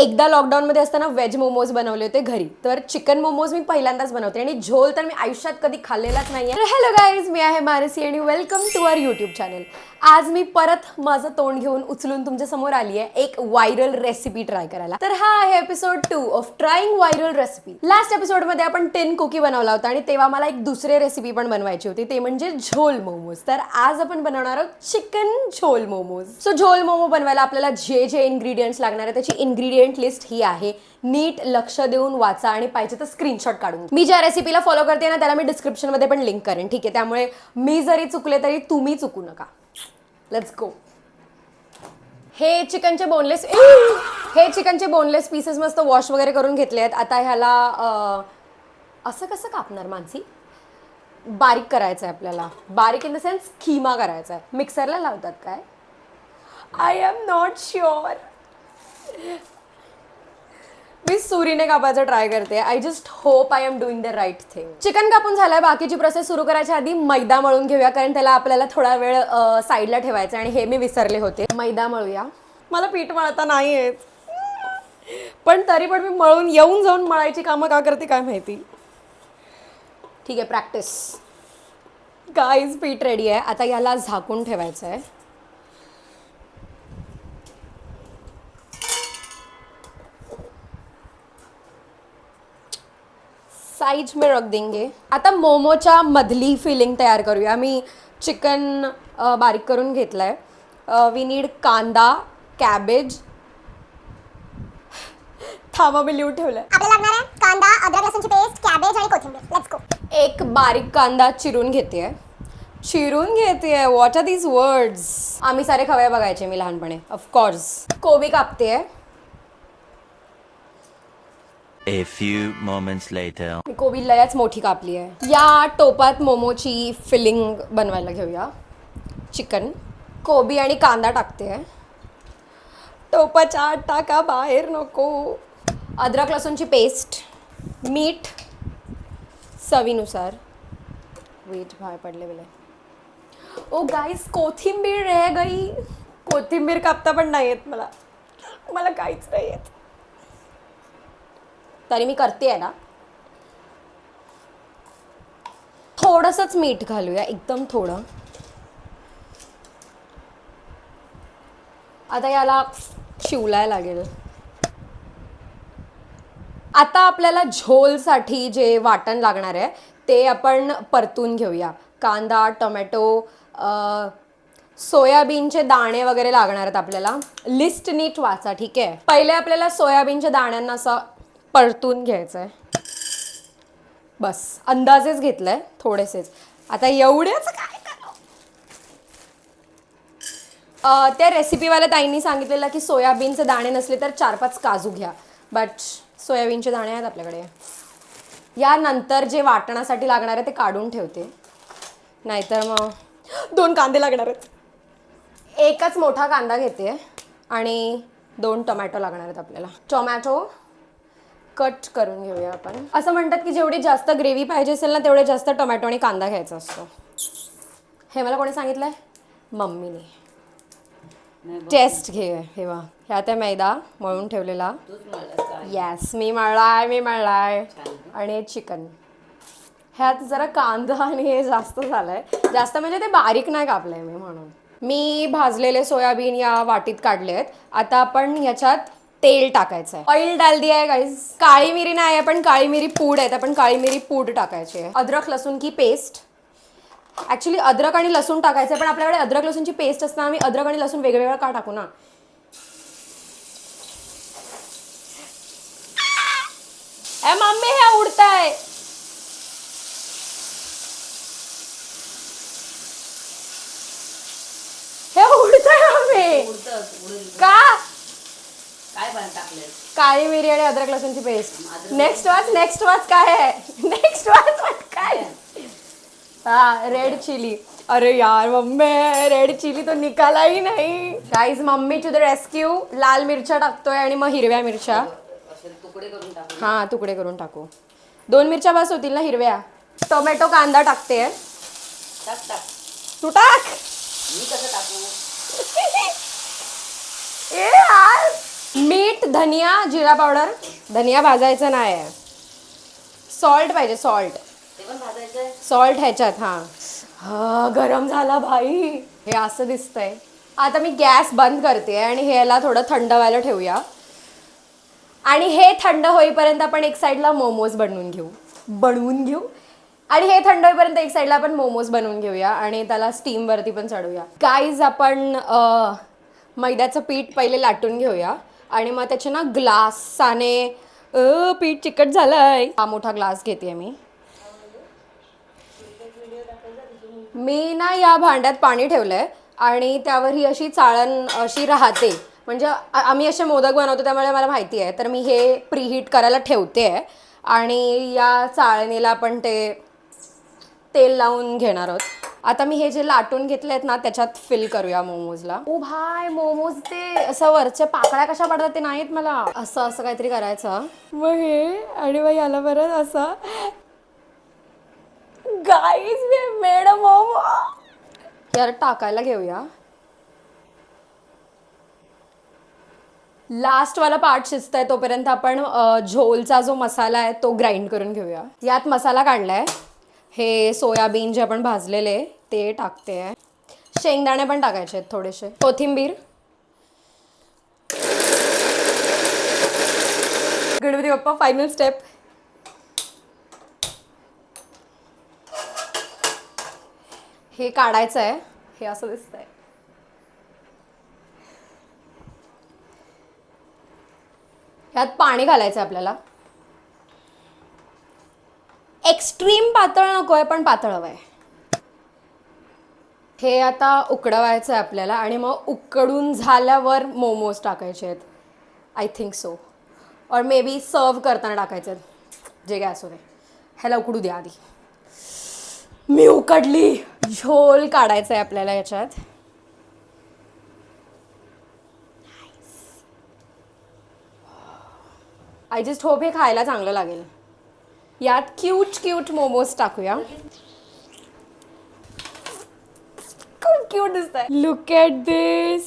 एकदा लॉकडाऊनमध्ये असताना व्हेज मोमोज बनवले होते घरी. तर चिकन मोमोज मी पहिल्यांदाच बनवते आणि झोल तर मी आयुष्यात कधी खाल्लेलाच नाहीये. तर हॅलो गाईज, मी आहे मानसी आणि welcome to our YouTube channel. आज मी परत माझं तोंड घेऊन उचलून तुमच्या समोर आली आहे एक व्हायरल रेसिपी ट्राय करायला. तर हा आहे episode 2 of trying viral recipe. Last एपिसोडमध्ये आपण टिन कुकी बनवला होता आणि तेव्हा मला एक दुसरी रेसिपी पण बनवायची होती, ते म्हणजे झोल मोमोज. तर आज आपण बनवणार आहोत चिकन झोल मोमोज. सो झोल मोमो बनवायला आपल्याला जे जे इन्ग्रेडियंट्स लागणार आहे त्याची इन्ग्रेडियंट लिस्ट ही आहे. नीट लक्ष देऊन वाचा आणि पाहिजे तर स्क्रीनशॉट काढून. मी ज्या रेसिपीला फॉलो करते ना त्याला मी डिस्क्रिप्शन मध्ये पण लिंक करेन, ठीक आहे? त्यामुळे मी जरी चुकले तरी तुम्ही चुकू नका. Let's go. हे चिकनचे बोनलेस पीसेस मस्त वॉश वगैरे करून घेतले आहेत. आता ह्याला असं कसं कापणार मानसी? बारीक करायचं आहे आपल्याला. बारीक इन द सेन्स खिमा करायचा आहे. मिक्सरला लावतात काय? I am not sure. मी सुरीने कापायचं ट्राय करते. I just hope I am doing the right thing. Chicken कापून झालंय. बाकीची प्रोसेस सुरू करायच्या आधी मैदा मळून घेऊया, कारण त्याला आपल्याला थोडा वेळ साईडला ठेवायचं आणि हे मी विसरले होते. मैदा मळूया. मला पीठ मळता नाही येत, पण तरी पण मी मळून येऊन जाऊन मळायची कामं का करते काय माहिती. ठीक आहे, प्रॅक्टिस. गाईज, पीठ रेडी आहे. आता याला झाकून ठेवायचं आहे. साइज में रख देंगे. आता मोमोच्या मधली फिलिंग तयार करूया. मी चिकन बारीक करून घेतलाय. वी नीड कांदा, कॅबेज. थांबा, मी लिहून ठेवलंय. आपल्याला लागणार आहे कांदा, अद्रक लसूणची पेस्ट, कॅबेज आणि कोथिंबीर. Let's go. एक बारीक कांदा चिरून घेते. What are these words? आम्ही सारे खवय बघायचे मी लहानपणे, ऑफकोर्स. कोबी कापते. A few moments later. मी कोबी लयच मोठी कापली आहे. या टोपात मोमोची फिलिंग बनवायला घेऊया. चिकन, कोबी आणि कांदा टाकते. टोपाच्या आत टाका, बाहेर नको. अद्रक लसूणची पेस्ट, मीठ चवीनुसार. वेट, बाहेर पडले बिले. ओ गाईस, कोथिंबीर रह गई. कोथिंबीर कापता पण नाही येत मला काहीच नाही येत. तरी मी करते ना. थोडंसंच मीठ घालूया, एकदम थोडं. आता याला शिवलायला लागेल. आता आपल्याला झोलसाठी जे वाटण लागणार आहे ते आपण परतून घेऊया. कांदा, टोमॅटो, सोयाबीनचे दाणे वगैरे लागणार आहेत आपल्याला. लिस्ट नीट वाचा, ठीक आहे? पहिले आपल्याला सोयाबीनच्या दाण्यांना असं परतून घ्यायचं आहे. बस अंदाजेच घेतलंय, थोडेसेच. आता एवढेच काय करू? त्या रेसिपीवाल्या ताईंनी सांगितलेलं की सोयाबीनचे दाणे नसले तर 4-5 काजू घ्या, बट सोयाबीनचे दाणे आहेत आपल्याकडे. यानंतर जे वाटणासाठी लागणार आहे ते काढून ठेवते, नाहीतर मग 2 कांदे लागणार आहेत. एकच मोठा कांदा घेते आणि 2 टोमॅटो लागणार आहेत आपल्याला. टोमॅटो कट करून घेऊया आपण. असं म्हणतात की जेवढी जास्त ग्रेव्ही पाहिजे असेल ना तेवढे जास्त टोमॅटो आणि कांदा घ्यायचा असतो. हे मला कोणी सांगितलंय? मम्मीने. टेस्ट घे. हे वा, ह्यात आहे मैदा मळून ठेवलेला. येस, मी मळलाय. आणि चिकन. ह्यात जरा कांदा आणि हे जास्त झालंय. जास्त म्हणजे ते बारीक नाही कापलंय मी, म्हणून. मी भाजलेले सोयाबीन या वाटीत काढले आहेत. आता आपण ह्याच्यात तेल टाकायचं आहे. ऑइल डाल दिया है गाइस. काळी मिरी नाही आहे, पण काळी मिरी पूड आहे. आपण काळी मिरी पूड टाकायची आहे. अद्रक लसूण की पेस्ट. ॲक्च्युली अद्रक आणि लसूण टाकायचं आहे, पण आपल्याकडे अद्रक लसूणची पेस्ट असताना आम्ही अद्रक आणि लसूण वेगवेगळं का टाकू ना? ए मम्मी, हे उडतंय. हे उडतंय मम्मी. का? काय पण टाकले? काळी मिरी आणि अद्रक लसूणची पेस्ट. नेक्स्ट वाच काय आहे? नेक्स्ट वाच काय? हा, रेड चिली. अरे यार मम्मी, रेड चिली तो निकाला ही नाही. Guys, mummy to the rescue. लाल मिरच्या टाकतोय आणि मग हिरव्या मिरच्या. तुकडे करून टाकू. हा, तुकडे करून टाकू. 2 मिरच्या बस होतील ना हिरव्या? टोमॅटो, कांदा टाकते. टाक. तू टाक. मी कसं टाकू? ए यार, मीठ, धनिया, जिरा पावडर. धनिया भाजायचा नाही आहे. सॉल्ट पाहिजे, सॉल्ट. ते पण भाजायचंय. सॉल्ट ह्याच्यात. हा गरम झाला भाई. हे असं दिसतंय. आता मी गॅस बंद करते आणि ह्याला थोडं थंड व्हायला ठेवूया. आणि हे थंड होईपर्यंत आपण एक साईडला मोमोज बनवून घेऊ. आणि हे थंड होईपर्यंत एक साईडला आपण मोमोज बनवून घेऊया आणि त्याला स्टीमवरती पण चढवूया. गाईज, आपण मैद्याचं पीठ पहिले लाटून घेऊया आणि मग त्याचे ना ग्लासाने पीठ चिकट झालंय. हा मोठा ग्लास घेते मी ना या भांड्यात पाणी ठेवलंय आणि त्यावर ही अशी चाळण अशी राहते. म्हणजे आम्ही असे मोदक बनवतो त्यामुळे मला माहिती आहे. तर मी हे प्रीहीट करायला ठेवते आहे आणि या चाळणीला आपण ते तेल लावून घेणार आहोत. आता मी हे जे लाटून घेतले आहेत ना त्याच्यात फिल करूया मोमोजला. ओ भाय, मोमोज ते असं वरच्या पाकळ्या कशा पडतात ते नाहीत मला. असं असं काहीतरी करायचं. मग हे आणि मग याला परत असं. Guys, we made a momo. यार टाकायला घेऊया. लास्टवाला पार्ट शिजतंय तोपर्यंत आपण झोलचा जो मसाला आहे तो ग्राइंड करून घेऊया. यात मसाला काढलाय. हे सोयाबीन जे आपण भाजलेले ते टाकते. शेंगदाणे पण टाकायचे आहेत थोडेसे. कोथिंबीर. Ganpati Bappa, final step. हे काढायचं आहे. हे असं दिसतंय. ह्यात पाणी घालायचं आहे आपल्याला. एक्स्ट्रीम पातळ नको आहे, पण पातळ हवं आहे. हे आता उकडवायचं आहे आपल्याला आणि मग उकडून झाल्यावर मोमोज टाकायचे आहेत. I think so. और मे बी सर्व करताना टाकायचे आहेत. जे काय असू दे, ह्याला उकडू द्या आधी. मी उकडली. झोल काढायचं आहे आपल्याला याच्यात. आय जस्ट होप हे खायला चांगलं लागेल. यात क्यूट मोमोज टाकूया. खूप क्यूट दिसत आहे. Look at this.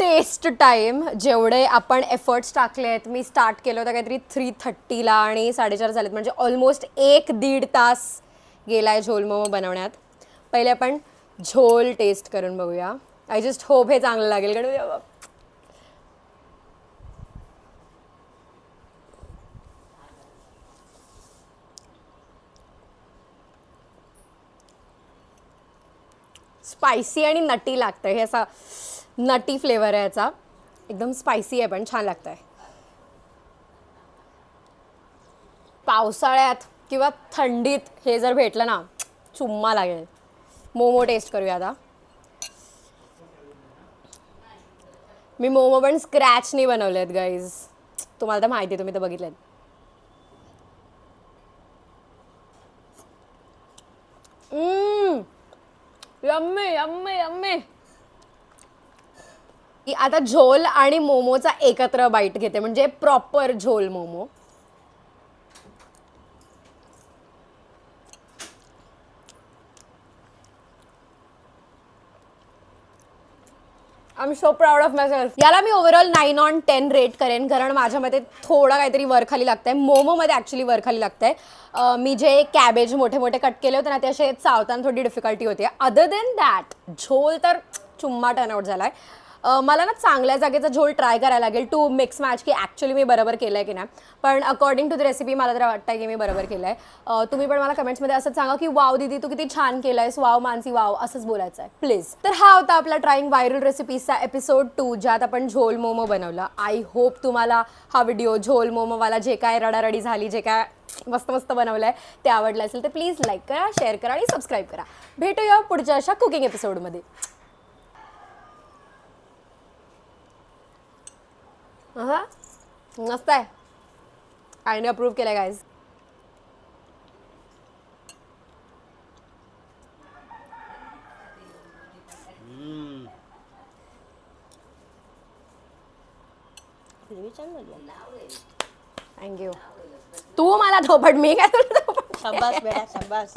Taste time. जेवढे आपण एफर्ट्स टाकले आहेत, मी स्टार्ट केलं होतं काहीतरी 3:30ला आणि 4:30 झालेत. म्हणजे ऑलमोस्ट 1-1.5 तास गेला आहे झोल मोमो बनवण्यात. पहिले आपण झोल टेस्ट करून बघूया. आय जस्ट होप हे चांगलं लागेल. कारण स्पायसी आणि नटी लागतं. हे असा नटी फ्लेवर आहे याचा. एकदम स्पायसी आहे पण छान लागतं आहे. पावसाळ्यात किंवा थंडीत हे जर भेटलं ना, चुम्मा लागेल. मोमो टेस्ट करूया आता. मी मोमो पण स्क्रॅचनी बनवले आहेत गाईज. तुम्हाला तर माहिती आहे, तुम्ही तर बघितलेत. Yummy yummy yummy. आता झोल आणि मोमोचा एकत्र बाईट घेते, म्हणजे प्रॉपर झोल momo. I am so proud of my self. याला मी ओव्हरऑल 9 on 10 रेट करेन, कारण माझ्यामध्ये थोडं काहीतरी वरखाली लागतंय. मोमोमध्ये ॲक्च्युली वरखाली लागतंय. मी जे कॅबेज मोठे मोठे कट केले होते ना, ते असे चावताना थोडी डिफिकल्टी होती. अदर देन दॅट झोल तर चुम्मा टर्न आउट झाला आहे. मला ना चांगल्या जागेचा झोल ट्राय करायला लागेल टू मिक्स मॅच की ॲक्च्युली मी बरोबर केलं आहे की नाही. पण अकॉर्डिंग टू द रेसिपी मला तर वाटतं की मी बरोबर केलं आहे. तुम्ही पण मला कमेंट्समध्ये असंच सांगा की वाव दीदी तू किती छान केलं आहेस, वाव मानसी वाव, असंच बोलायचं आहे प्लीज. तर हा होता आपला ट्राईंग व्हायरल रेसिपीजचा एपिसोड 2, ज्यात आपण झोल मोमो बनवला. आय होप तुम्हाला हा व्हिडिओ झोल मोमोवाला जे काय रडारडी झाली, जे काय मस्त मस्त बनवलं आहे ते आवडलं असेल तर प्लीज लाईक करा, शेअर करा आणि सबस्क्राईब करा. भेटूया पुढच्या अशा कुकिंग एपिसोडमध्ये. मस्त आहे. आईने अप्रूव्ह केलं गाईज. थँक्यू. तू मला धोपट, मी काय तुला धोपट. शाबास बेटा शाबास.